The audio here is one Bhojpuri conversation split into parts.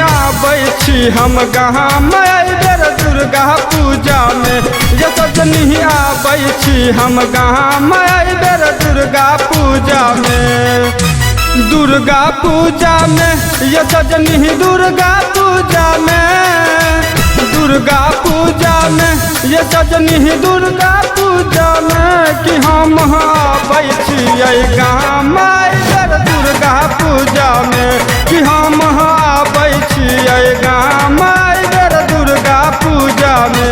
आबै छी हम गाम बेर दुर्गा पूजा में। ये सजनी आबै छी हम गाम बेर दुर्गा पूजा में। दुर्गा पूजा में ये सजनी दुर्गा पूजा में। दुर्गा पूजा में ये सजनी दुर्गा पूजा में कि हम आबै छियै गाम बेर दुर्गा पूजा में। कि हम आबै छियै गाम बेर दुर्गा पूजा में।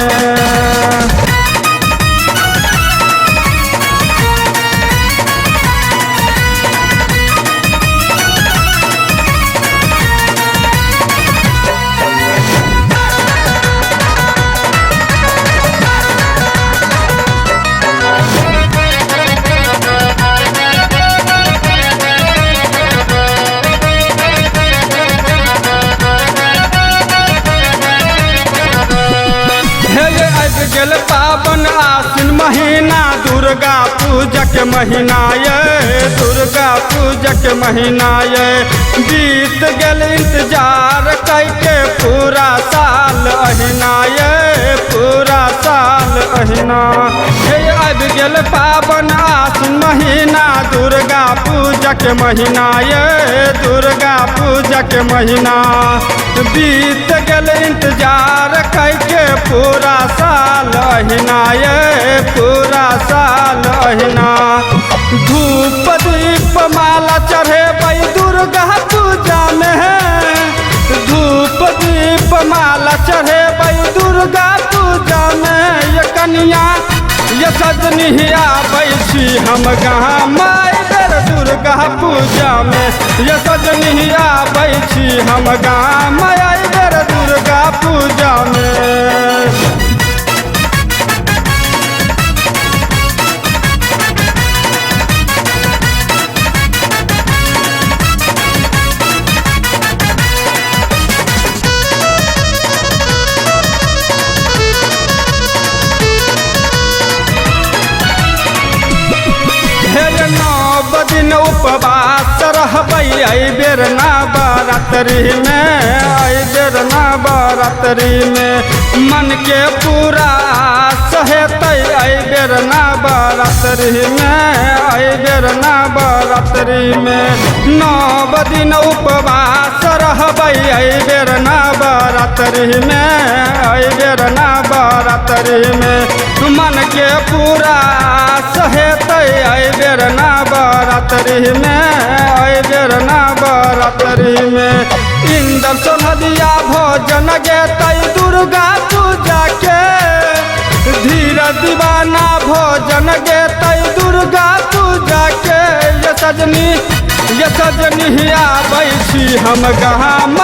गेल पावन आसिन महीना दुर्गा पूजा के महीना ये। दुर्गा पूजा के महीना ये बीत गेल इंतजार करके पूरा साल अहिना ये। पूरा साल अहिना अब गेल पावन आसिन महीना दुर्गा पूजा के महीना ये। दुर्गा पूजा के महीना बीत गेल इंतजार करके पूरा साल अहिना ये। पूरा साल अहिना धूप दीप माला चढ़ेबै दुर्गा पूजा में। धूप दीप माला चढ़ेबै दुर्गा पूजा में। ये कन्या ये सजनी आबै छी हम गाम बेर दुर्गा पूजा में। ये सजनी आबै छी हम गाम बेर दुर्गा पूजा में। दिन उपवास रहबै बेर नवरात्रि में। बेर नवरात्रि में मन के पूरा आस हेतै बेर नवरात्रि में। बेर नवरात्रि में 9 दिन उपवास रहबै बेर नवरात्रि में। बेर नवरात्रि में मन के पूरा आस हेतै बेर नवरात्रि में। बेर नवरात्रि में इंद्र सोनदिया भोजन गेतै दुर्गा पूजा के। धीर दीवाना भोजन गेतै दुर्गा पूजा के। ये सजनी आबै छी हम गाम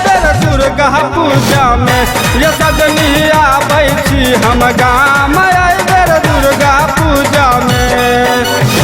बेर दुर्गा पूजा में। ये सजनी आबै छी हम गाम बेर दुर्गा पूजा में।